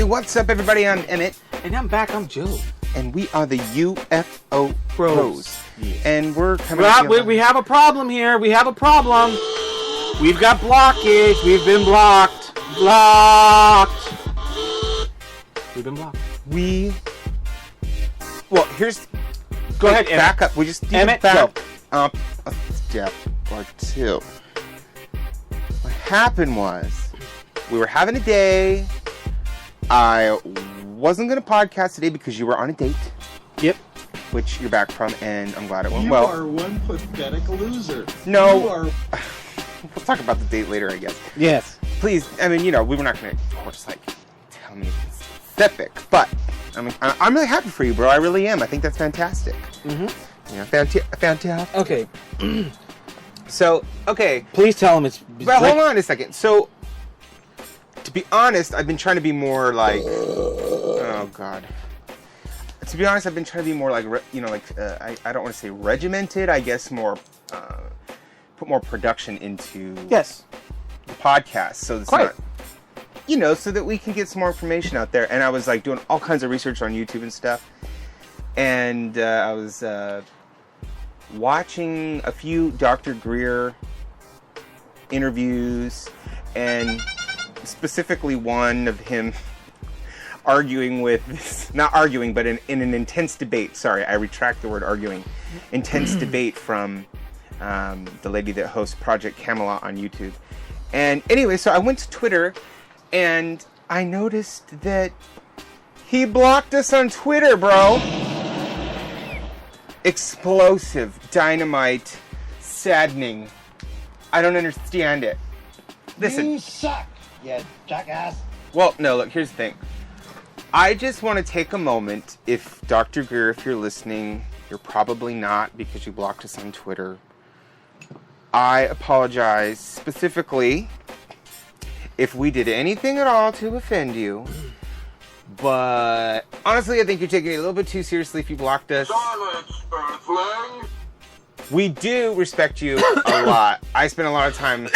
what's up, everybody? I'm Emmett. And I'm back. I'm Joe. And we are the UFO Bros. Yes. And we're coming we have a problem here. We have a problem. We've got blockage. We've been blocked. We've been blocked. Well, here's... Go ahead, back up. We just need Emmett, to back go. up a step or two. What happened was, we were having a day. I wasn't going to podcast today because you were on a date. Yep. Which you're back from, and I'm glad it went you well. You are one pathetic loser. No. You are... We'll talk about the date later, I guess. Yes. Please, I mean, we were not going to, of course, tell me specific, but I'm really happy for you, bro. I really am. I think that's fantastic. Mm-hmm. Fantastic. Okay. So, okay. Please tell him it's... But hold on a second. So, to be honest, I've been trying to be more like... Oh, God. To be honest, I've been trying to be more like, I don't want to say regimented. I guess more... put more production into... Yes. The podcast. So it's Quite. not... so that we can get some more information out there. And I was, doing all kinds of research on YouTube and stuff. And I was watching a few Dr. Greer interviews, and specifically one of him arguing with, not arguing, but in an intense debate. Sorry, I retract the word arguing. Intense debate from the lady that hosts Project Camelot on YouTube. And anyway, so I went to Twitter, and I noticed that he blocked us on Twitter, bro. Explosive, dynamite, saddening. I don't understand it. Listen. You suck, you jackass. Well, no, look, here's the thing. I just want to take a moment. If Dr. Greer, if you're listening, you're probably not because you blocked us on Twitter. I apologize specifically if we did anything at all to offend you. But honestly, I think you're taking it a little bit too seriously if you blocked us. Silence, Earthling. We do respect you a lot. I spend a lot of time...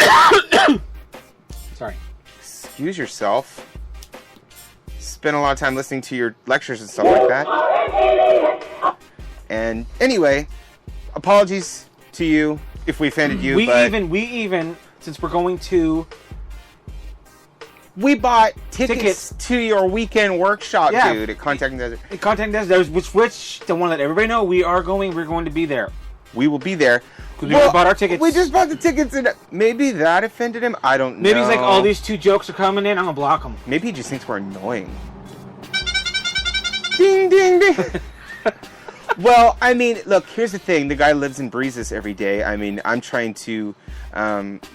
Sorry. Excuse yourself. Spend a lot of time listening to your lectures and stuff like that. And anyway, apologies to you if we offended you. We even, since we're going to... We bought tickets to your weekend workshop, dude, at Contact Desert. At Contact Desert, which I want to let everybody know, we're going to be there. We will be there. Because we bought our tickets. We just bought the tickets, and maybe that offended him. I don't know. Maybe he's like, all these two jokes are coming in, I'm going to block them. Maybe he just thinks we're annoying. Ding, ding, ding. Well, I mean, look, here's the thing. The guy lives and breathes this every day. I mean, I'm trying to,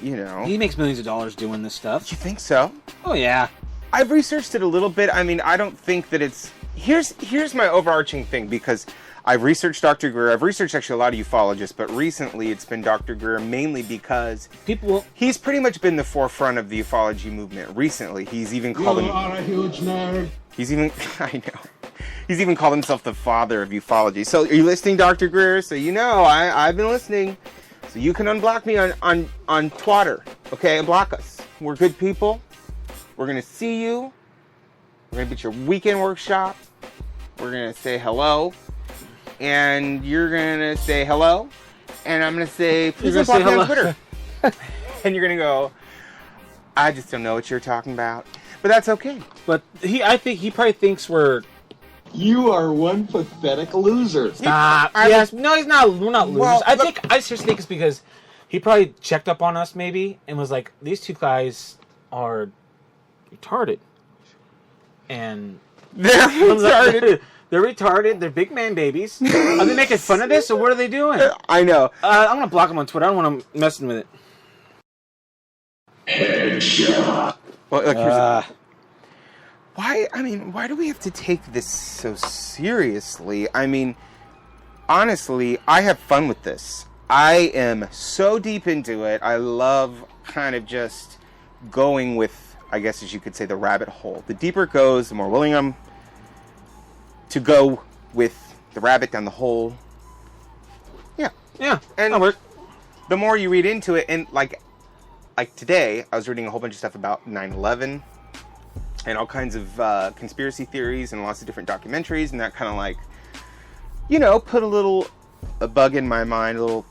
He makes millions of dollars doing this stuff. You think so? Oh, yeah. I've researched it a little bit. I mean, I don't think that it's... Here's my overarching thing, because I've researched Dr. Greer. I've researched actually a lot of ufologists, but recently it's been Dr. Greer mainly because he's pretty much been the forefront of the ufology movement recently. He's even called him... You are a huge nerd. He's even... I know. He's even called himself the father of ufology. So, are you listening, Dr. Greer? So, I've been listening. So, you can unblock me on Twitter. Okay? Block us. We're good people. We're going to see you. We're going to be at your weekend workshop. We're going to say hello. And you're going to say hello. And I'm going to say, please unblock me on Twitter. And you're going to go, I just don't know what you're talking about. But that's okay. But I think he probably thinks we're... You are one pathetic loser. Stop. Yes. No, he's not. We're not losers. Well, I seriously think it's because he probably checked up on us maybe and was like, these two guys are retarded. And they're retarded. They're retarded. They're big man babies. Are they making fun of this, or what are they doing? I know. I'm gonna block them on Twitter. I don't want them messing with it. Headshot. Well, look, here's why do we have to take this so seriously? I mean, honestly, I have fun with this. I am so deep into it. I love kind of just going with, I guess as you could say, the rabbit hole. The deeper it goes, the more willing I'm to go with the rabbit down the hole. Yeah. Yeah, and the more you read into it, and like today, I was reading a whole bunch of stuff about 9/11. and all kinds of conspiracy theories and lots of different documentaries, and that kind of like, put a bug in my mind, a little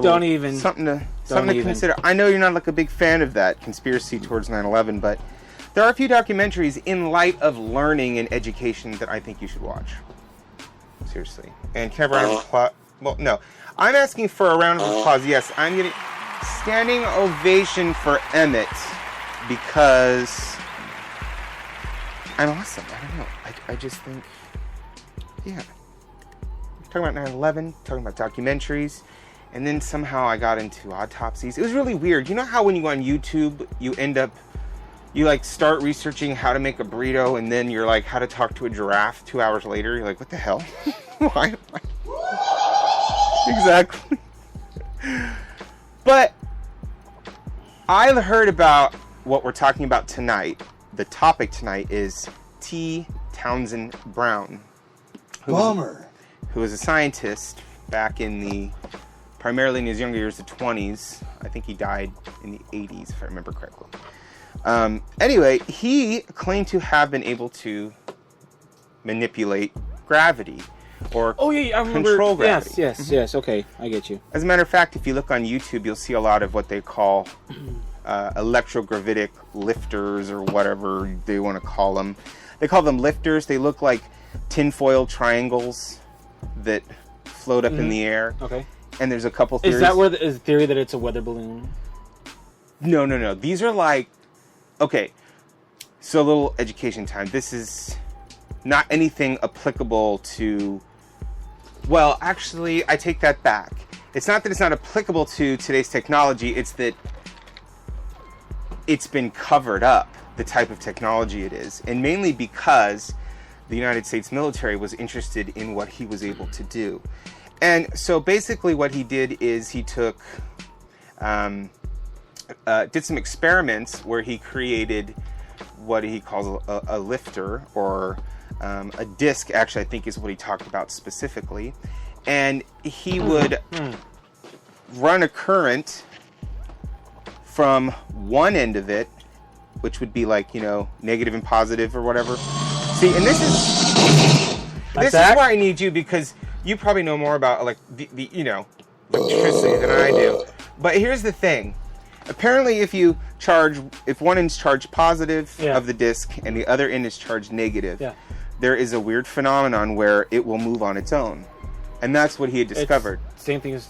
Don't even. something to consider. I know you're not like a big fan of that conspiracy towards 9/11, but there are a few documentaries in light of learning and education that I think you should watch. Seriously. And can I have a round of applause? Well, no. I'm asking for a round of applause. Yes, I'm getting standing ovation for Emmett because I'm awesome. I don't know. I just think, yeah. Talking about 9/11, talking about documentaries, and then somehow I got into autopsies. It was really weird. You know how when you go on YouTube, you like start researching how to make a burrito, and then you're like, how to talk to a giraffe 2 hours later? You're like, what the hell? Why? Exactly. But I heard about what we're talking about tonight. The topic tonight is Townsend Brown. Bummer. Who was a scientist back primarily in his younger years, the 20s. I think he died in the 80s, if I remember correctly. Anyway, he claimed to have been able to manipulate gravity or control gravity. Yes, okay, I get you. As a matter of fact, if you look on YouTube, you'll see a lot of what they call electrogravitic lifters or whatever they want to call them. They call them lifters. They look like tinfoil triangles that float up in the air. Okay. And there's a couple theories. Is that where is the theory that it's a weather balloon? No. These are like, okay, so a little education time. This is not anything applicable to, well, actually, I take that back. It's not that it's not applicable to today's technology, it's that it's been covered up, the type of technology it is, and mainly because the United States military was interested in what he was able to do. And so basically what he did is he took, did some experiments where he created what he calls a lifter, or a disc, actually I think is what he talked about specifically. And he would run a current from one end of it, which would be like, negative and positive or whatever. See, and this is why I need you, because you probably know more about electricity than I do. But here's the thing. Apparently, if one end is charged positive of the disc and the other end is charged negative, there is a weird phenomenon where it will move on its own. And that's what he had discovered. Same thing as,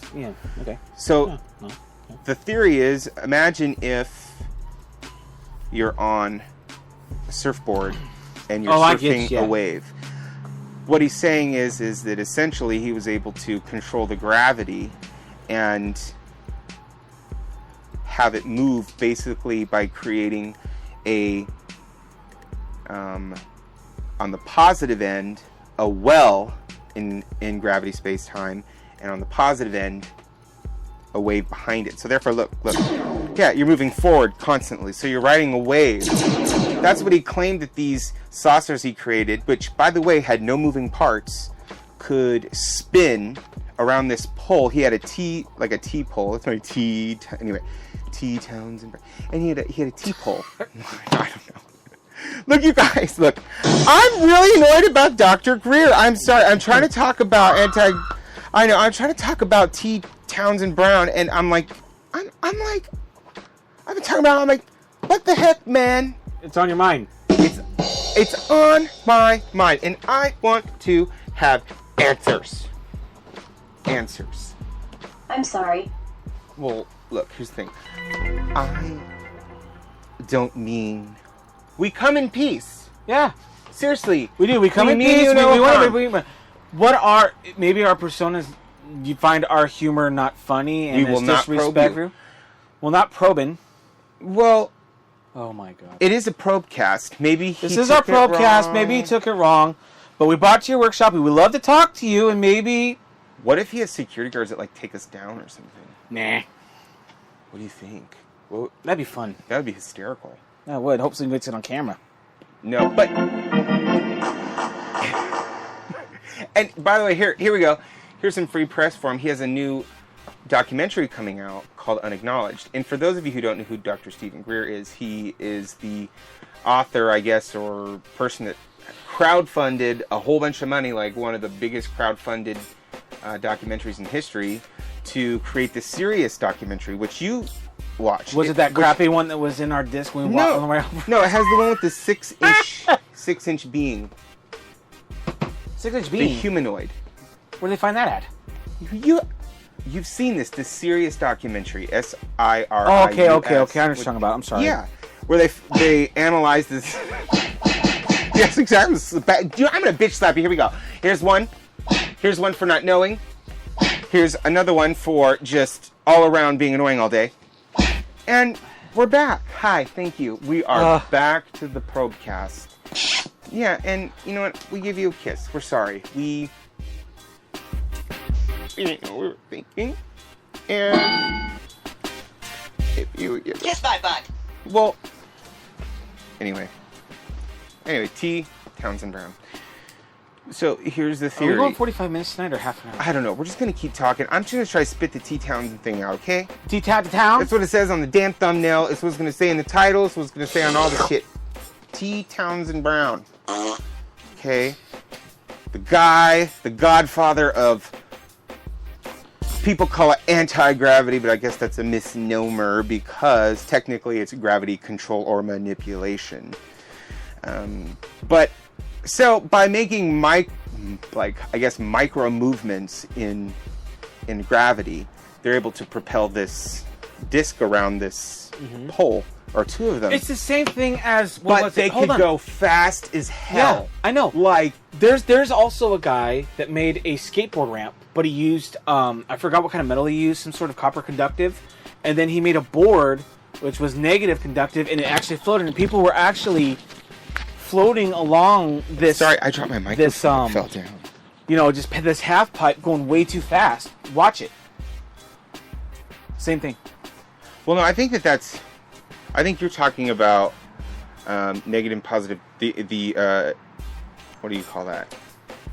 okay. So, the theory is, imagine if you're on a surfboard and you're surfing a wave. What he's saying is that essentially he was able to control the gravity and have it move basically by creating on the positive end, a well in gravity space-time, and on the positive end, a wave behind it. So therefore, look. Yeah, you're moving forward constantly. So you're riding a wave. That's what he claimed that these saucers he created, which, by the way, had no moving parts, could spin around this pole. He had a T pole. That's my T. Anyway, Townsend Brown. And he had a T pole. I don't know. Look, you guys, look. I'm really annoyed about Dr. Greer. I'm sorry. I'm trying to talk about I'm trying to talk about Townsend Brown, and I'm like, I've been talking about, I'm like, what the heck, man? It's on your mind. It's on my mind, and I want to have answers. Answers. I'm sorry. Well, look, here's the thing. I don't mean... We come in peace. Yeah. Seriously. We do. We come in peace. Maybe our personas, you find our humor not funny, and we will not probe you. Well, not probing. Well... Oh my god. It is a probecast. Maybe this is our probecast. Maybe he took it wrong. But we brought to your workshop. We would love to talk to you, and maybe... What if he has security guards that, take us down or something? Nah. What do you think? Well, that'd be fun. That would be hysterical. That would. Hopefully he gets it on camera. No, but... And, by the way, here we go. Here's some free press for him. He has a new documentary coming out called Unacknowledged. And for those of you who don't know who Dr. Steven Greer is, he is the author, I guess, or person that crowdfunded a whole bunch of money, like one of the biggest crowdfunded documentaries in history, to create the Sirius documentary, which you watched. Was it that crappy one that was in our disc when we walked on the way over? No, it has the one with the 6-inch being. 6-inch The beam. humanoid. Where'd they find that at? You've seen this, the Sirius documentary, SIRIUS. Oh, okay. I know what you're talking about. I'm sorry. Yeah, where they analyze this. Yes, exactly. Dude, I'm gonna bitch slap you. Here we go. Here's one for not knowing. Here's another one for just all around being annoying all day. And we're back. Hi, thank you. We are back to the Probecast. Yeah, and you know what? We give you a kiss. We're sorry. We didn't know what we were thinking. And if you Kiss my butt. well, anyway, T. Townsend Brown. So here's the Are theory. we going 45 minutes tonight or half an hour? I don't know. We're just gonna keep talking. I'm just gonna try to spit the T. Townsend thing out, okay? T-Town to town? That's what it says on the damn thumbnail. It's what it's gonna say in the title. It's what it's gonna say on all the shit. T. Townsend Brown. Okay? The guy, the godfather of, people call it anti-gravity, but I guess that's a misnomer because technically it's gravity control or manipulation. But so by making micro movements in gravity, they're able to propel this disc around this pole, or two of them. It's the same thing as... But they could go fast as hell. Yeah, I know. Like, There's also a guy that made a skateboard ramp, but he used, I forgot what kind of metal he used, some sort of copper conductive, and then he made a board which was negative conductive, and it actually floated, and people were actually floating along this... Sorry, I dropped my microphone. It fell down. You know, just this half pipe going way too fast. Watch it. Same thing. Well, no, I think that's... I think you're talking about negative and positive... The what do you call that?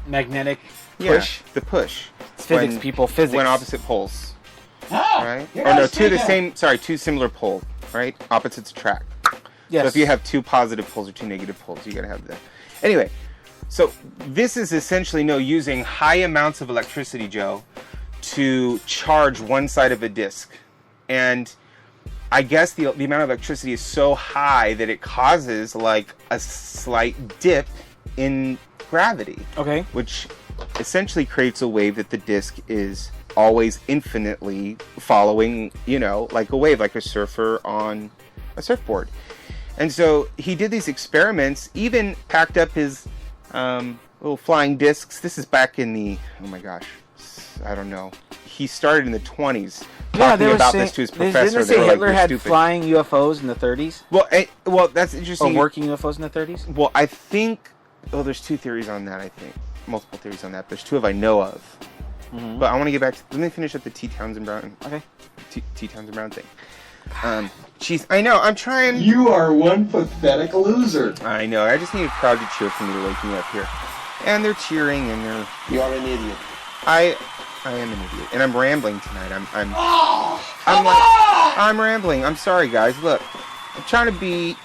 Magnetic push? Yeah, the push. Physics, people, physics. When opposite poles. Right? Or no, two similar poles, right? Opposites attract. Yes. So if you have two positive poles or two negative poles, you gotta have that. Anyway, so this is essentially using high amounts of electricity, Joe, to charge one side of a disc. And I guess the amount of electricity is so high that it causes like a slight dip in gravity. Okay. Which essentially creates a wave that the disc is always infinitely following, like a wave, like a surfer on a surfboard. And so he did these experiments, even packed up his little flying discs. This is back in the, oh my gosh, I don't know. He started in the 20s talking about this to his professor. Didn't they say Hitler had flying UFOs in the 30s? Well, that's interesting. Or working UFOs in the 30s? Well, I think, there's two theories on that, I think. Multiple theories on that. There's two I know of. Mm-hmm. But I want to get back to, let me finish up the T. Townsend Brown. Okay. T. Townsend Brown thing. Jeez, I know, I'm trying. You are one pathetic loser. I know, I just need a crowd to cheer for me to wake me up here. And they're cheering, and they're... You are an idiot. I am an idiot, and I'm rambling tonight. I'm rambling. I'm sorry, guys. Look, I'm trying to be,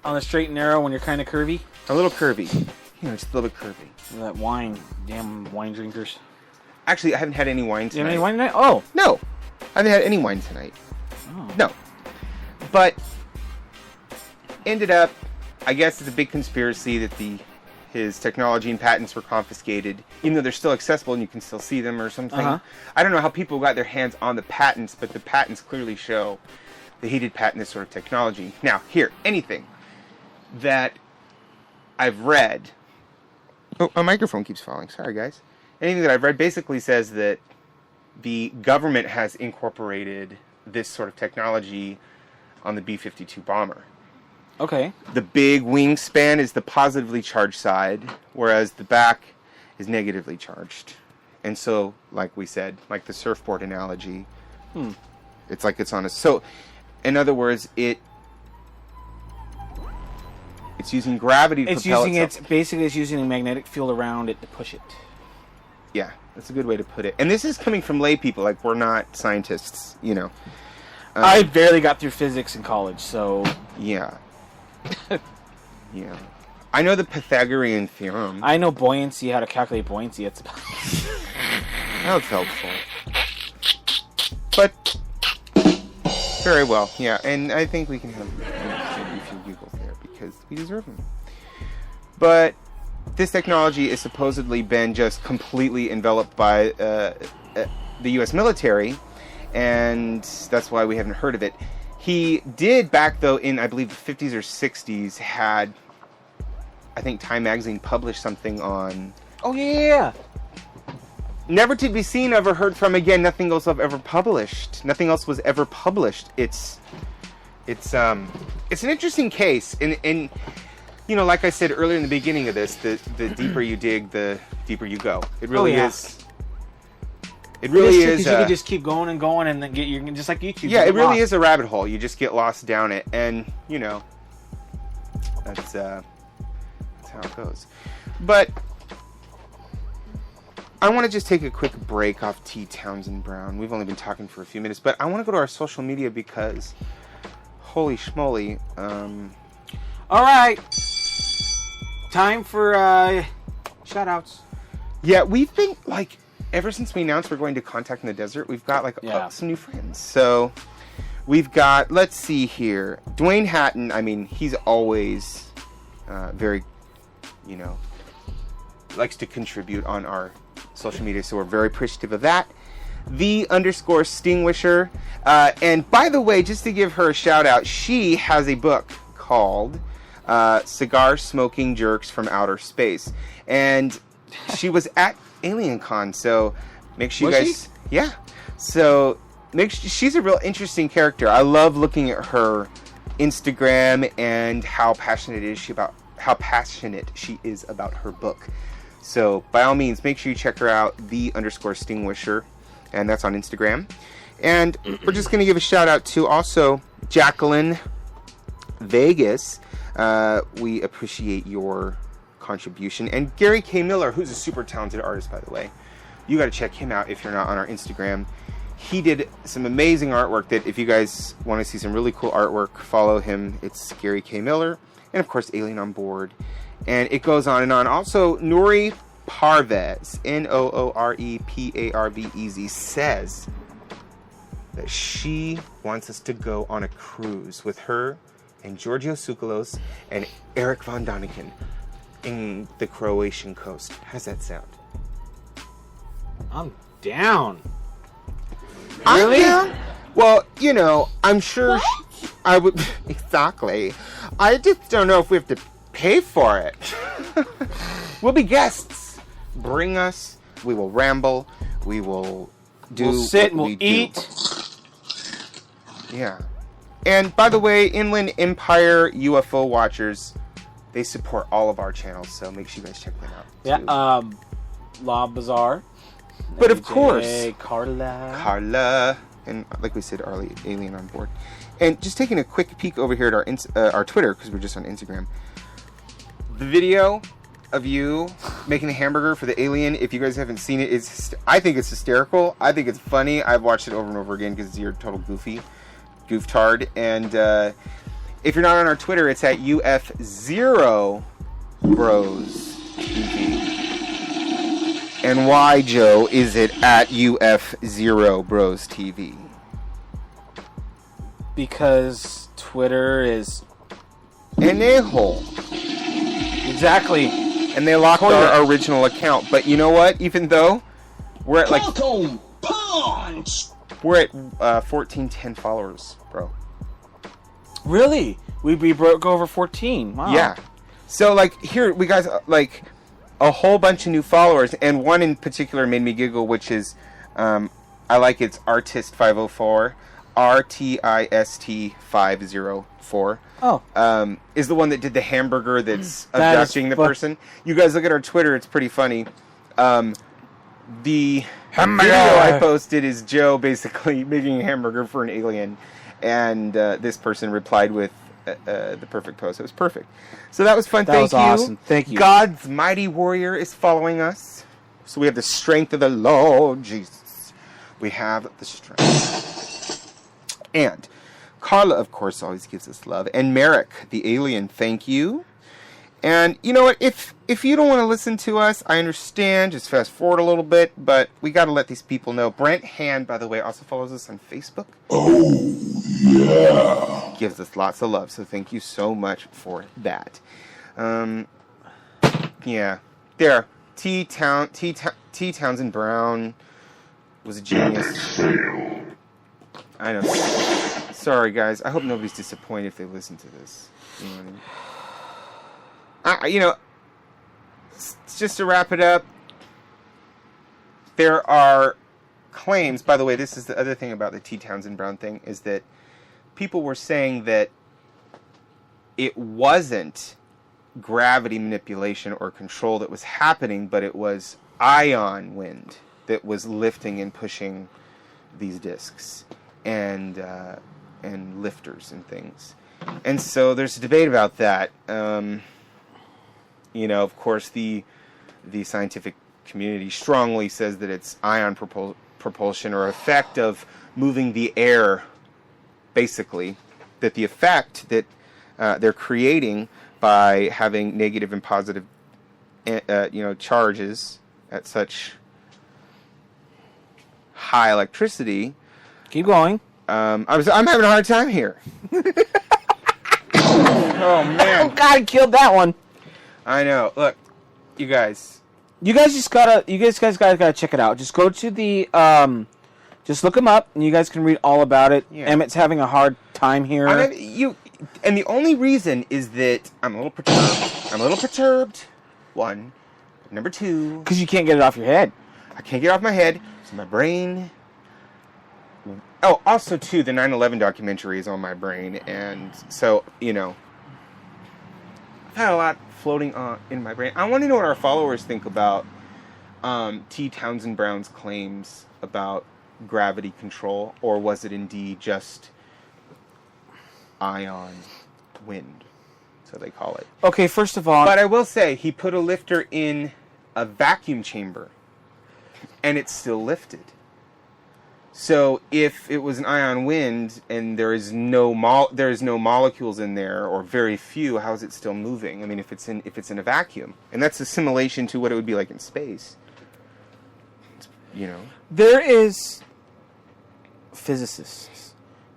on the straight and narrow when you're kind of curvy? A little curvy. Just a little bit curvy. That wine, damn wine drinkers. Actually, I haven't had any wine tonight. You have any wine tonight? Oh. No. I haven't had any wine tonight. Oh. No. But ended up, I guess it's a big conspiracy that his technology and patents were confiscated, even though they're still accessible and you can still see them or something. Uh-huh. I don't know how people got their hands on the patents, but the patents clearly show that he did patent this sort of technology. Now, anything that I've read... Oh, my microphone keeps falling. Sorry, guys. Anything that I've read basically says that the government has incorporated this sort of technology on the B-52 bomber. Okay. The big wingspan is the positively charged side, whereas the back is negatively charged. And so, like we said, like the surfboard analogy, it's like it's on a... So, in other words, it's using gravity to propel itself. It's using a magnetic field around it to push it. Yeah. That's a good way to put it. And this is coming from lay people. Like, we're not scientists, you know. I barely got through physics in college, so... Yeah. Yeah. I know the Pythagorean theorem. I know buoyancy, how to calculate buoyancy. That's about That was helpful. But, very well, yeah. And I think we can have a few giggles there because we deserve them. But this technology is supposedly been just completely enveloped by the U.S. military, and that's why we haven't heard of it. He did back, though, in, I believe, the 50s or 60s, had, I think, Time Magazine published something on... Oh, yeah. Never to be seen, ever heard from again. Nothing else I've ever published. Nothing else was ever published. It's an interesting case, and you know, like I said earlier in the beginning of this, the deeper you dig, the deeper you go. It really is. It really is. Because you can just keep going and going, and then you're just like YouTube. Yeah, it really is a rabbit hole. You just get lost down it, and you know, that's how it goes. But I want to just take a quick break off Townsend Brown. We've only been talking for a few minutes, but I want to go to our social media because, holy schmoly. All right. Time for shout-outs. Yeah, we've been, like, ever since we announced we're going to Contact in the Desert, we've got, like, some new friends. So, we've got, let's see here, Dwayne Hatton. I mean, he's always very, you know, likes to contribute on our social media, so we're very appreciative of that. _Stingwisher. And by the way, just to give her a shout out, she has a book called Cigar Smoking Jerks from Outer Space. And she was at AlienCon, so make sure you guys... Yeah. So she's a real interesting character. I love looking at her Instagram and how passionate she is about her book. So, by all means, make sure you check her out, _Stingwisher, and that's on Instagram. And we're just going to give a shout-out to also Jacqueline Vegas. We appreciate your contribution. And Gary K. Miller, who's a super talented artist, by the way. You got to check him out if you're not on our Instagram. He did some amazing artwork that if you guys want to see some really cool artwork, follow him. It's Gary K. Miller. And, of course, Alien on Board. And it goes on and on. Also, Noori Parvez, Nooreparvez, says that she wants us to go on a cruise with her and Giorgio Tsoukalos and Eric Von Daniken in the Croatian coast. How's that sound? I'm down. Really? Well, you know, I'm sure I would... Exactly. I just don't know if we have to pay for it. We'll be guests. Bring us. We will ramble. We will do. We'll sit and we'll eat. Yeah. And by the way, Inland Empire UFO Watchers, they support all of our channels, so make sure you guys check them out. Yeah. La Bazaar. But of course, Carla, and like we said, Alien on Board. And just taking a quick peek over here at our Twitter, because we're just on Instagram. The video of you making a hamburger for the alien, if you guys haven't seen it, I think it's hysterical. I think it's funny. I've watched it over and over again because you're a total gooftard. And if you're not on our Twitter, it's at UFOBROSTV. And why, Joe, is it at UFOBROSTV? Because Twitter is an a-hole. Exactly. And they locked our original account. But you know what? Even though we're at we're at 1410 followers, bro. Really? We broke over 14. Wow. Yeah. So like here we guys like a whole bunch of new followers, and one in particular made me giggle, which is I like it's Artist504. RTIST504. Oh. Is the one that did the hamburger that's abducting the person. You guys look at our Twitter, it's pretty funny. The video I posted is Joe basically making a hamburger for an alien, and this person replied with the perfect post. It was perfect. So that was fun. That was awesome. Thank you. God's Mighty Warrior is following us. So we have the strength of the Lord Jesus. We have the strength. And Carla, of course, always gives us love. And Merrick, the alien, thank you. And you know what? If you don't want to listen to us, I understand. Just fast forward a little bit. But we got to let these people know. Brent Hand, by the way, also follows us on Facebook. Oh, yeah. Gives us lots of love. So thank you so much for that. Yeah. There. Townsend Brown was a genius. I know. Sorry, guys. I hope nobody's disappointed if they listen to this. You know what I mean? Just to wrap it up, there are claims. By the way, this is the other thing about the T. Townsend Brown thing, is that people were saying that it wasn't gravity manipulation or control that was happening, but it was ion wind that was lifting and pushing these discs and lifters and things. And so there's a debate about that. You know, of course, the scientific community strongly says that it's ion propulsion or effect of moving the air, basically, that the effect that they're creating by having negative and positive, charges at such high electricity. Keep going. I'm having a hard time here. Oh man! Oh God, I killed that one. I know. Look, you guys gotta check it out. Just go to the just look them up, and you guys can read all about it. Yeah. Emmett's having a hard time here. And the only reason is that I'm a little perturbed. One. Number two. Because you can't get it off your head. I can't get it off my head. So my brain. Oh, also too, the 9/11 documentary is on my brain, and so I've had a lot floating on in my brain. I want to know what our followers think about T. Townsend Brown's claims about gravity control, or was it indeed just ion wind, so they call it. Okay, first of all... But I will say, he put a lifter in a vacuum chamber, and it's still lifted. So if it was an ion wind, and there is no molecules in there, or very few, how is it still moving? I mean, if it's in a vacuum. And that's a simulation to what it would be like in space. There is physicists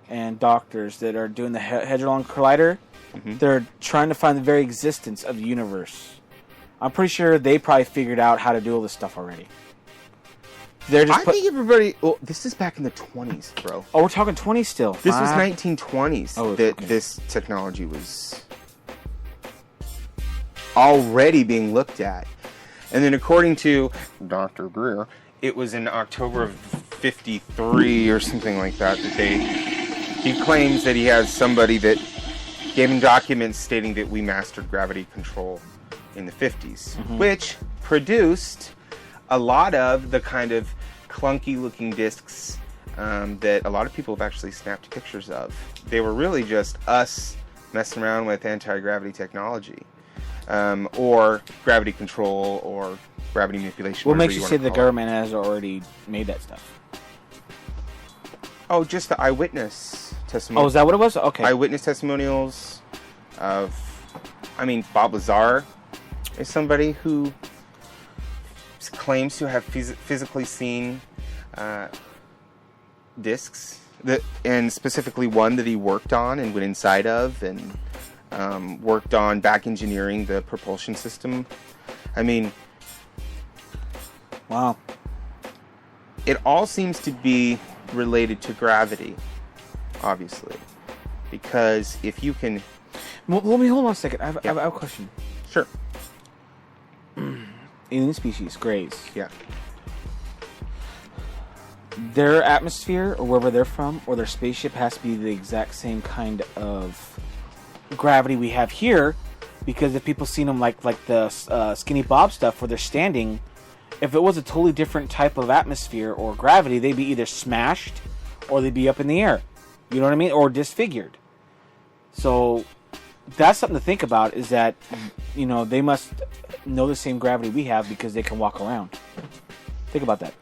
and doctors that are doing the Hadron Collider. Mm-hmm. They're trying to find the very existence of the universe. I'm pretty sure they probably figured out how to do all this stuff already. I think everybody... Oh, this is back in the 20s, bro. Oh, we're talking 20s still. This was 1920s that okay. This technology was already being looked at. And then according to Dr. Greer, it was in October of 53 or something like that he claims that he has somebody that gave him documents stating that we mastered gravity control in the 50s, which produced a lot of the kind of clunky-looking discs that a lot of people have actually snapped pictures of. They were really just us messing around with anti-gravity technology, or gravity control, or gravity manipulation. What makes you say the government has already made that stuff? Oh, just the eyewitness testimony. Oh, is that what it was? Okay. Eyewitness testimonials of, Bob Lazar is somebody who claims to have physically seen discs, and specifically one that he worked on and went inside of, and worked on back engineering the propulsion system. Wow. It all seems to be related to gravity, obviously, because if you can... Well, let me hold on a second. I have a question. Sure. Alien species, Greys. Yeah. Their atmosphere, or wherever they're from, or their spaceship has to be the exact same kind of gravity we have here, because if people seen them like the Skinny Bob stuff where they're standing, if it was a totally different type of atmosphere or gravity, they'd be either smashed or they'd be up in the air. You know what I mean? Or disfigured. So that's something to think about, is that, they must know the same gravity we have because they can walk around. Think about that.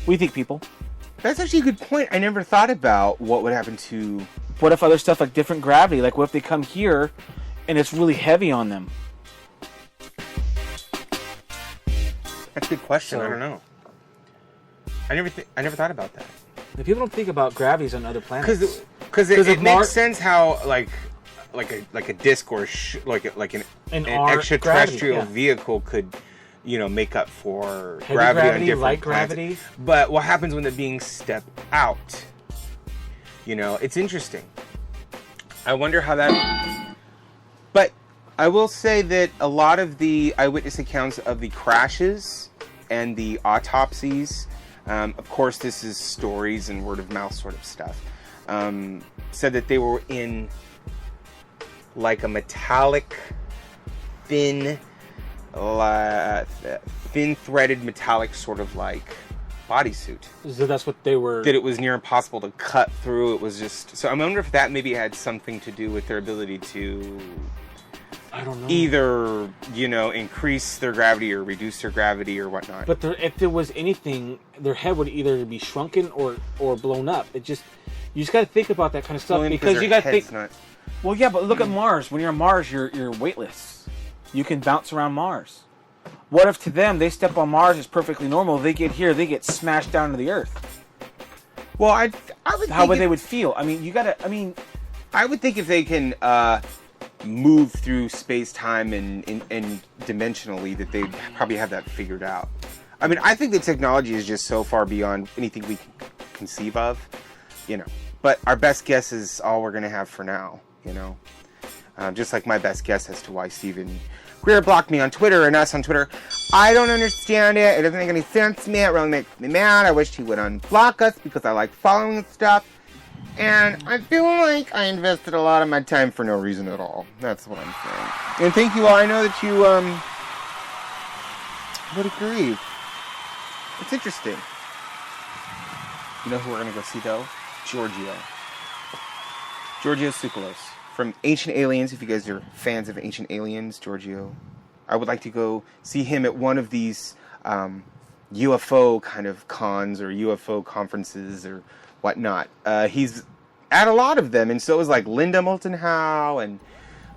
We think people. That's actually a good point. I never thought about what would happen to... What if other stuff like different gravity? Like, what if they come here and it's really heavy on them? That's a good question. So- I don't know. I never thought about that. The people don't think about gravities on other planets. Because it makes sense how like a disc or like an our extraterrestrial gravity, yeah. vehicle could, make up for Heavy gravity on gravity, different light planets. gravity. But what happens when the beings step out? It's interesting. I wonder how that. But I will say that a lot of the eyewitness accounts of the crashes and the autopsies, of course, this is stories and word of mouth sort of stuff, said that they were in like a metallic, thin threaded metallic sort of like bodysuit. So that's what they were... That it was near impossible to cut through. It was just... So I wonder if that maybe had something to do with their ability to... I don't know. Either, increase their gravity or reduce their gravity or whatnot. But if there was anything, their head would either be shrunken or blown up. You just got to think about that kind of stuff, because you got to think. Not... Well, yeah, but look at Mars. When you're on Mars, you're weightless. You can bounce around Mars. What if to them they step on Mars, it's perfectly normal? They get here, they get smashed down to the Earth. Well, I would. How would they would feel? I mean, you got to. I mean, I would think if they can move through space-time and dimensionally, that they'd probably have that figured out. I mean, I think the technology is just so far beyond anything we can conceive of, But our best guess is all we're going to have for now, Just like my best guess as to why Steven Greer blocked me on Twitter and us on Twitter. I don't understand it. It doesn't make any sense to me. It really makes me mad. I wish he would unblock us because I like following stuff. And I feel like I invested a lot of my time for no reason at all. That's what I'm saying. And thank you all. I know that you would agree. It's interesting. You know who we're going to go see, though? Giorgio Tsoukalos from Ancient Aliens. If you guys are fans of Ancient Aliens, Giorgio, I would like to go see him at one of these UFO kind of cons or UFO conferences or whatnot. He's at a lot of them, and so is like Linda Moulton Howe and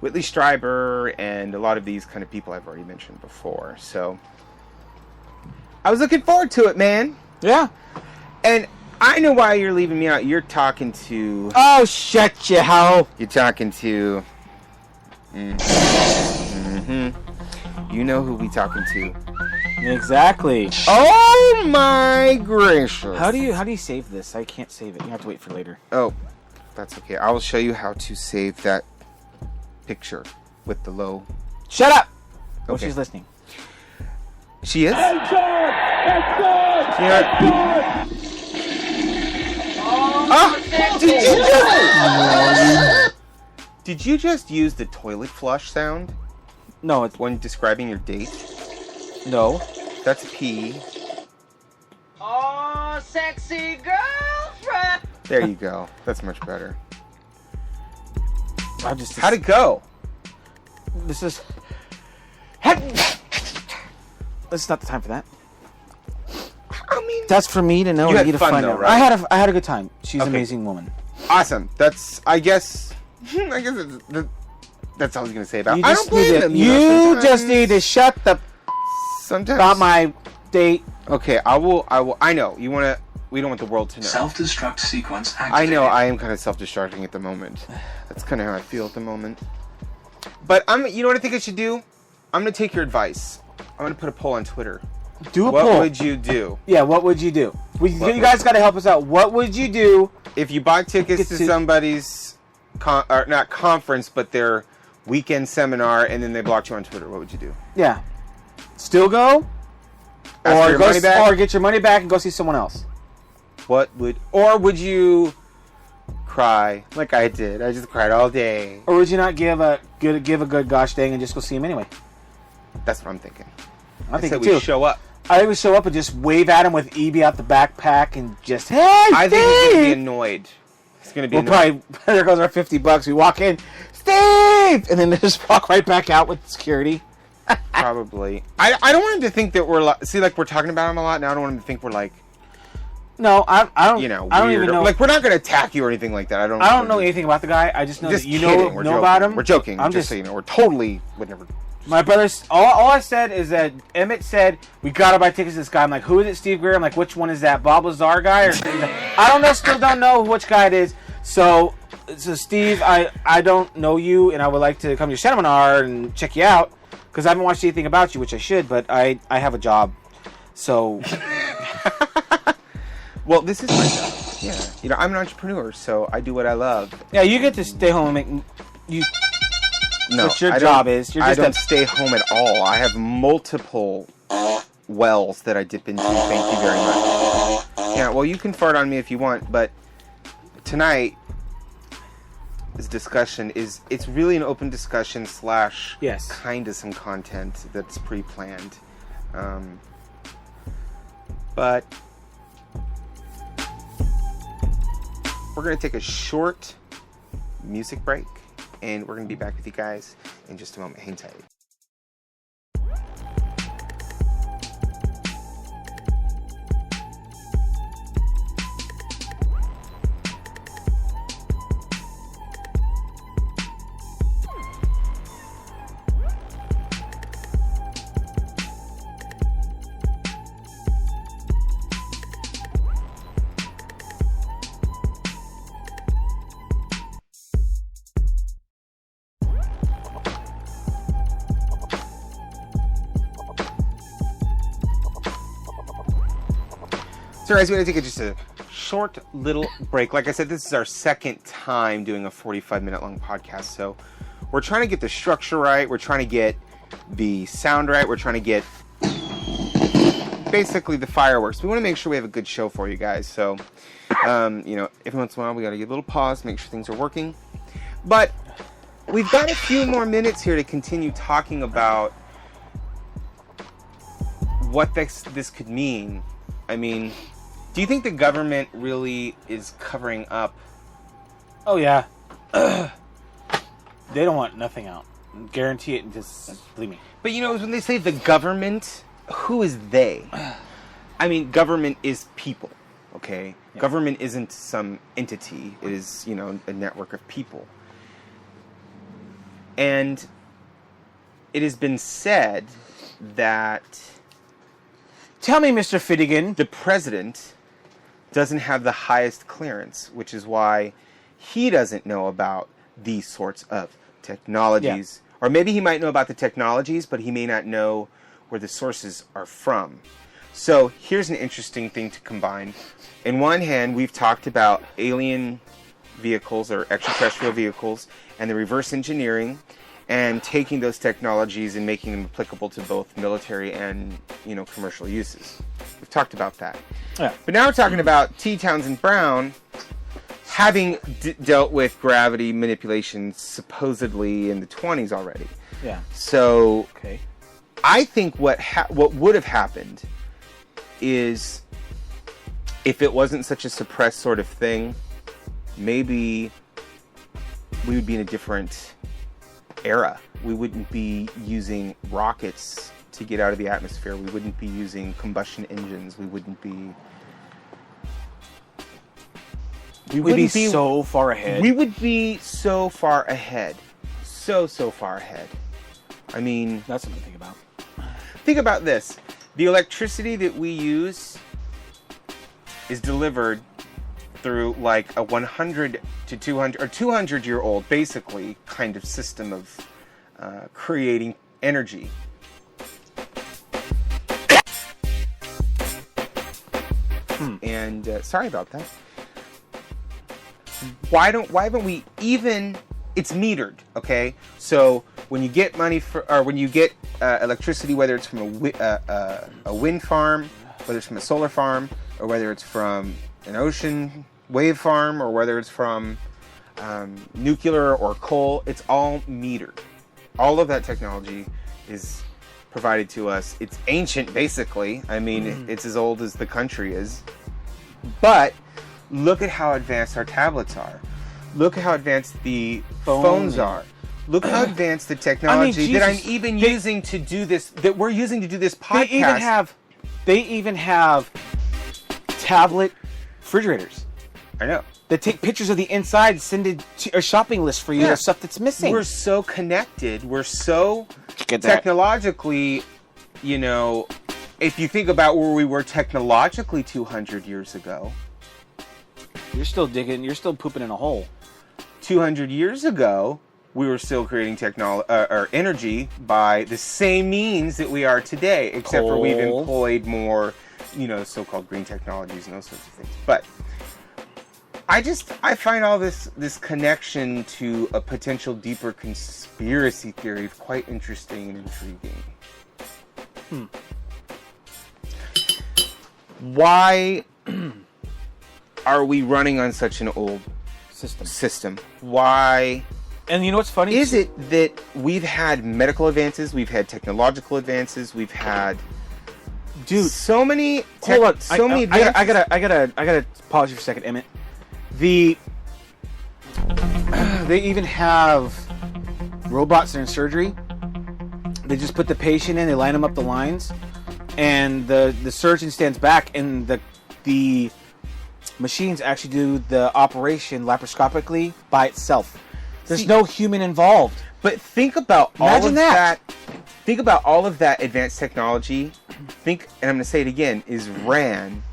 Whitley Strieber and a lot of these kind of people I've already mentioned before. So I was looking forward to it, man. yeah. And I know why you're leaving me out. You're talking to... Oh, shut your hoe. You're talking to... You know who we talking to. Exactly. Oh my gracious. How do you save this? I can't save it. You have to wait for later. Oh, that's okay. I will show you how to save that picture with the low... Shut up! Oh, Okay. she's listening. She is? Did you just use the toilet flush sound No, it's... when describing your date? No. That's pee. Oh, sexy girlfriend. There you go. That's much better. I just... How'd it go? This is... This is not the time for that. I mean, That's for me to know. You and had you to fun, find though, out. right? I had a good time. She's an Okay. amazing woman. awesome. That's, I guess that's all I was gonna say about. You I just don't blame need to, them. you just need to shut the Sometimes. about my date. Okay, I will. I know you want to. We don't want the world to know. Self-destruct sequence activated. I know. I am kind of self-destructing at the moment. That's kind of how I feel at the moment. But you know what I think I should do? I'm gonna take your advice. I'm gonna put a poll on Twitter. Do a What poll. would you do Yeah, what would you do? What You guys got to help us out. What would you do? if you bought tickets Get to to- somebody's or not conference, but their weekend seminar, and then they blocked you on Twitter? What would you do? Yeah, still go, Ask for or your go, money back? or get your money back and go see someone else. Would you cry like I did? I just cried all day. Or would you not give a good gosh dang and just go see him anyway? That's what I'm thinking. I think said too. we show up. I would show up and just wave at him with EB out the backpack and just, hey, I think he's gonna be Steve! annoyed. He's gonna be We'll annoyed. probably, there goes our $50. We walk in, Steve! And then they just walk right back out with security. Probably. I don't want him to think that we're like we're talking about him a lot now. I don't want him to think we're like. No, I don't. You know, I don't weird. even know. Like we're not going to attack you or anything like that. I don't know anything about the guy. I just know just that you kidding. know about him. We're joking. I'm just so you know, we're totally would never. My brother's all I said is that Emmett said we gotta buy tickets to this guy. I'm like, who is it, Steve Greer? I'm like, which one is that, Bob Lazar guy? Or I don't know. Still don't know which guy it is. So Steve, I don't know you, and I would like to come to your seminar and check you out because I haven't watched anything about you, which I should, but I have a job, so. Well, this is my job. Yeah, you know, I'm an entrepreneur, so I do what I love. Yeah, you get to stay home and make you. No, what your job is. You're just I don't stay home at all. I have multiple wells that I dip into. Thank you very much. Yeah, well, you can fart on me if you want, but tonight this discussion it's really an open discussion / yes, kind of some content that's pre-planned. But we're going to take a short music break, and we're going to be back with you guys in just a moment. Hang tight. So guys, we're going to take just a short little break. Like I said, this is our second time doing a 45-minute long podcast. So we're trying to get the structure right. We're trying to get the sound right. We're trying to get basically the fireworks. We want to make sure we have a good show for you guys. So, you know, every once in a while we got to get a little pause, make sure things are working. But we've got a few more minutes here to continue talking about what this could mean. I mean, do you think the government really is covering up? Oh, yeah. They don't want nothing out. Guarantee it. Just believe me. But, you know, when they say the government, who is they? I mean, government is people, okay? Yeah. Government isn't some entity. It is, you know, a network of people. And it has been said that... Tell me, Mr. Finnegan. The president doesn't have the highest clearance, which is why he doesn't know about these sorts of technologies. Yeah. Or maybe he might know about the technologies, but he may not know where the sources are from. So here's an interesting thing to combine. In one hand, we've talked about alien vehicles or extraterrestrial vehicles and the reverse engineering and taking those technologies and making them applicable to both military and, you know, commercial uses. We've talked about that. Yeah. But now we're talking about Townsend Brown having dealt with gravity manipulation supposedly in the 20s already. Yeah. So, okay. I think what would have happened is, if it wasn't such a suppressed sort of thing, maybe we would be in a different era. We wouldn't be using rockets to get out of the atmosphere. We wouldn't be using combustion engines. We wouldn't be... We'd be so far ahead. We would be so far ahead. So far ahead. I mean... That's something to think about. Think about this. The electricity that we use is delivered through like a 100 to 200 or 200-year-old basically kind of system of creating energy. And sorry about that. Why haven't we even? It's metered, okay? So when you get money when you get electricity, whether it's from a wind farm, whether it's from a solar farm, or whether it's from an ocean wave farm, or whether it's from nuclear or coal, it's all metered. All of that technology is provided to us. It's ancient, basically. I mean, it's as old as the country is. But look at how advanced our tablets are. Look at how advanced the phones are. Look how advanced the technology that I'm Jesus, even using to do this, that we're using to do this podcast. They even have tablet refrigerators. I know. That take pictures of the inside and send it to a shopping list for you of stuff that's missing. We're so connected. We're so Get that. technologically, you know, if you think about where we were technologically 200 years ago. You're still pooping in a hole. 200 years ago, we were still creating or energy by the same means that we are today, except for we've employed more, you know, so-called green technologies and those sorts of things. But I find all this connection to a potential deeper conspiracy theory quite interesting and intriguing. Why are we running on such an old system? Why? And you know what's funny? Is it that we've had medical advances, we've had technological advances, we've had, so many. Hold on, so many advances. I gotta pause you for a second, Emmett. They even have robots that are in surgery. They just put the patient in, they line them up the lines, and the surgeon stands back, and the machines actually do the operation laparoscopically by itself. There's no human involved. But think about all of that. Think about all of that advanced technology. And I'm going to say it again, is ran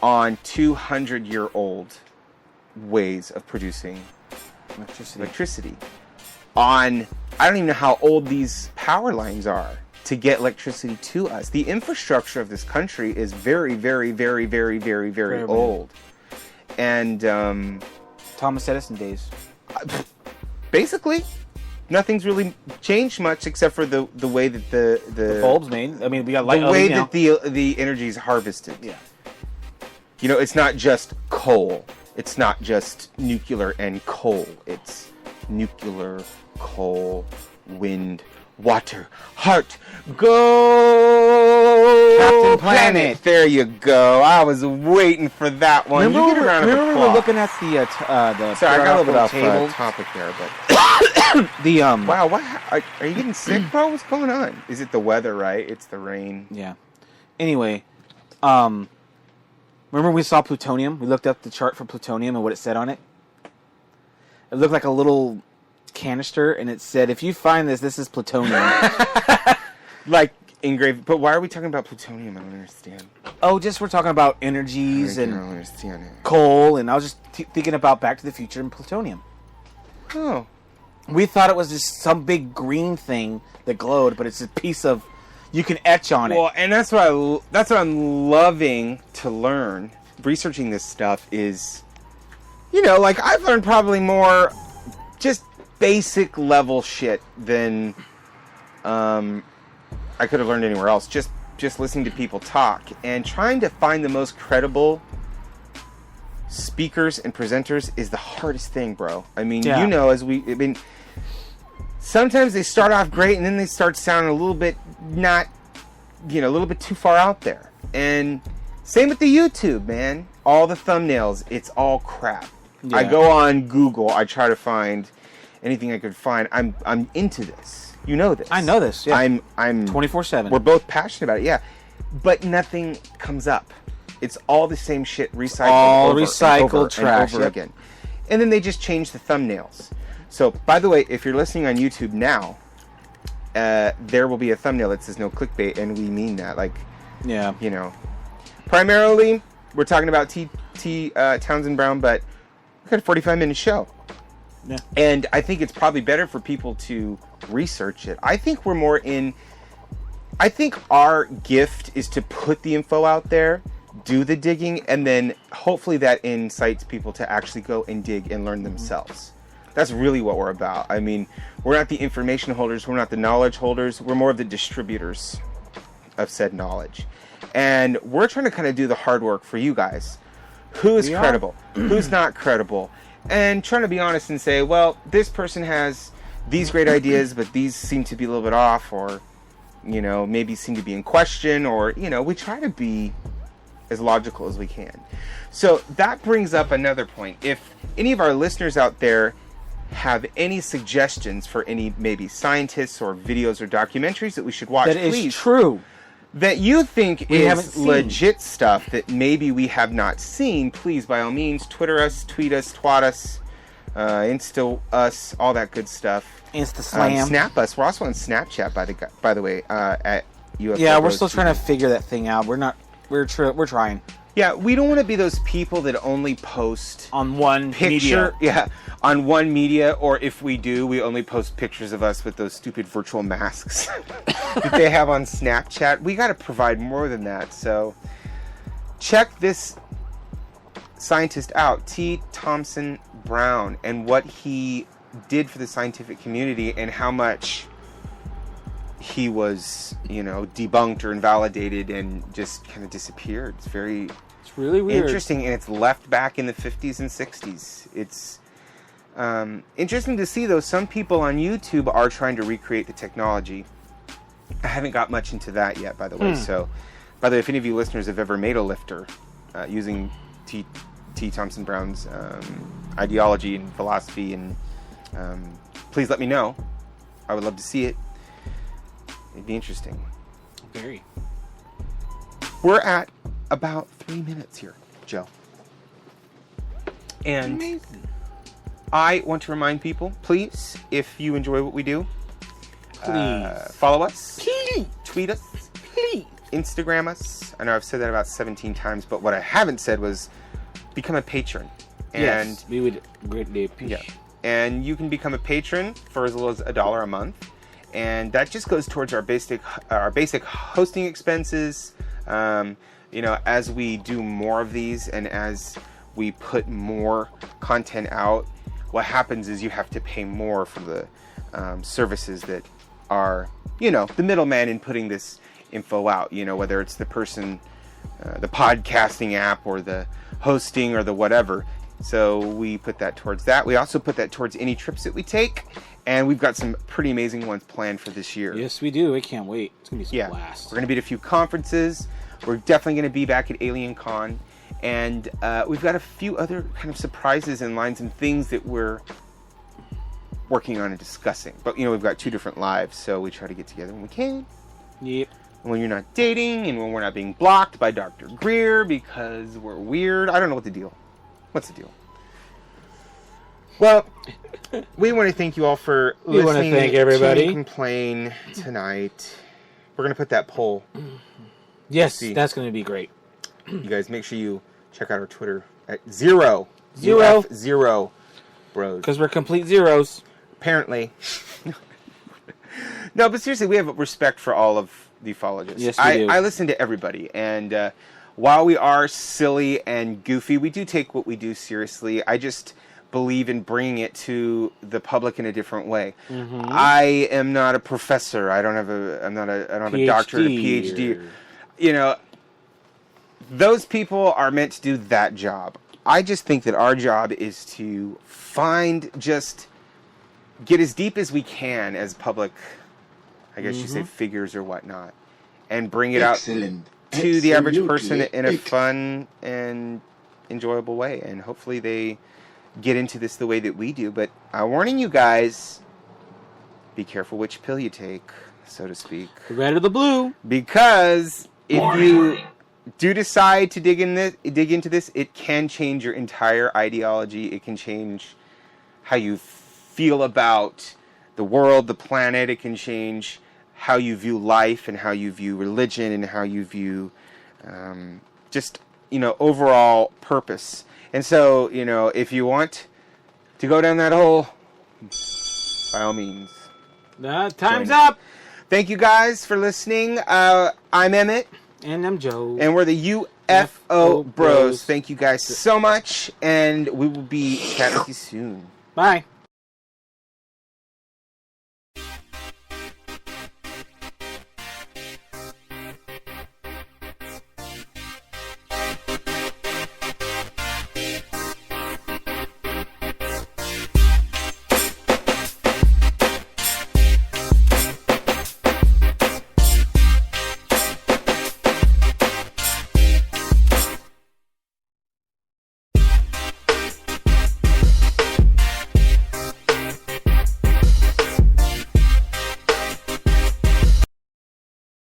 on 200-year-old ways of producing electricity. I don't even know how old these power lines are to get electricity to us. The infrastructure of this country is very, very, very, very, very, very old. And Thomas Edison days. Basically, nothing's really changed much except for the way that the bulbs made. I mean, we got light. The way that the energy is harvested. Yeah. You know, it's not just coal. It's not just nuclear and coal. It's nuclear, coal, wind, water, heart, go! Captain Planet. There you go. I was waiting for that one. Remember, you get a round of we were applause. looking at the Sorry, I got a little bit off table. topic there, but The wow, what? Are you getting sick, bro? What's going on? Is it the weather? Right? It's the rain. Yeah. Anyway, remember we saw plutonium? We looked up the chart for plutonium and what it said on it. It looked like a little canister, and it said, "If you find this is plutonium." Like engraved. But why are we talking about plutonium? I don't understand. Oh, just we're talking about energies I and don't understand it. coal, and I was just thinking about Back to the Future and plutonium. Oh. We thought it was just some big green thing that glowed, but it's a piece of you can etch on it. Well, and that's what I'm loving to learn. Researching this stuff is, you know, like I've learned probably more just basic level shit than I could have learned anywhere else. Just listening to people talk and trying to find the most credible speakers and presenters is the hardest thing, bro. I mean, you know, sometimes they start off great and then they start sounding a little bit a little bit too far out there. And same with the YouTube, man. All the thumbnails, it's all crap. Yeah. I go on Google, I try to find anything I could find. I'm into this. You know this. I know this. Yeah. I'm 24/7. We're both passionate about it, yeah. But nothing comes up. It's all the same shit recycled over recycled and trash over again. And then they just change the thumbnails. So, by the way, if you're listening on YouTube now, there will be a thumbnail that says no clickbait, and we mean that. Like, yeah, you know, primarily we're talking about Townsend Brown, but we got a 45-minute show. Yeah. And I think it's probably better for people to research it. I think our gift is to put the info out there, do the digging, and then hopefully that incites people to actually go and dig and learn themselves. That's really what we're about. I mean, we're not the information holders, we're not the knowledge holders, we're more of the distributors of said knowledge. And we're trying to kind of do the hard work for you guys. Who is credible? Who's not credible? And trying to be honest and say, well, this person has these great ideas, but these seem to be a little bit off, or, you know, maybe seem to be in question, or, you know, we try to be as logical as we can. So that brings up another point. If any of our listeners out there have any suggestions for any maybe scientists or videos or documentaries that we should watch, That please, is true. that you think We haven't is seen. legit stuff that maybe we have not seen, please, by all means, Twitter us, tweet us, twat us, Insta us, all that good stuff. Insta slam. Snap us. We're also on Snapchat, by the way, at UFOBROSTV. Yeah, we're still trying to figure that thing out. We're trying. Yeah, we don't want to be those people that only post On one picture. media. Yeah, on one media, or if we do, we only post pictures of us with those stupid virtual masks that they have on Snapchat. We got to provide more than that. So check this scientist out, Townsend Brown, and what he did for the scientific community and how much he was, debunked or invalidated and just kind of disappeared. It's very Really weird. interesting, and it's left back in the 50s and 60s. It's interesting to see, though. Some people on YouTube are trying to recreate the technology. I haven't got much into that yet, by the way. So, by the way, if any of you listeners have ever made a lifter using T. Townsend Brown's ideology and philosophy, and please let me know. I would love to see it. It'd be interesting. Very. We're at about 3 minutes here, Joe. And Amazing. I want to remind people, please, if you enjoy what we do, Please. follow us, Please. tweet us, Please. Instagram us. I know I've said that about 17 times, but what I haven't said was become a patron. And Yes, we would greatly appreciate. yeah, and you can become a patron for as little as $1 a month, and that just goes towards our basic hosting expenses. As we do more of these and as we put more content out, what happens is you have to pay more for the services that are, the middleman in putting this info out. Whether it's the person, the podcasting app, or the hosting, or the whatever. So we put that towards that. We also put that towards any trips that we take, and we've got some pretty amazing ones planned for this year. Yes, we do. I can't wait. It's going to be some blast. We're going to be at a few conferences. We're definitely going to be back at Alien Con. And we've got a few other kind of surprises and lines and things that we're working on and discussing. But, we've got 2 different lives, so we try to get together when we can. Yep. When you're not dating, and when we're not being blocked by Dr. Greer because we're weird. I don't know what the deal. What's the deal? Well, we want to thank you all for listening. We want to thank everybody. To Complain tonight. We're going to put that poll. Yes, See. that's going to be great. You guys make sure you check out our Twitter at zero bros. Because we're complete zeros. Apparently. No, but seriously, we have respect for all of the ufologists. Yes, we do. I listen to everybody, and while we are silly and goofy, we do take what we do seriously. I just believe in bringing it to the public in a different way. Mm-hmm. I am not a professor. I don't have a doctorate, a PhD. Those people are meant to do that job. I just think that our job is to get as deep as we can as public, I guess you say, figures or whatnot, and bring it out to the average person in a fun and enjoyable way. And hopefully they get into this the way that we do. But I'm warning you guys, be careful which pill you take, so to speak. The red or the blue. Because if you do decide to dig into this, it can change your entire ideology. It can change how you feel about the world, the planet. It can change how you view life and how you view religion and how you view overall purpose. And so, if you want to go down that hole, by all means. Time's up. Thank you guys for listening. I'm Emmett. And I'm Joe. And we're the UFO Bros. Thank you guys so much. And we will be chatting with you soon. Bye.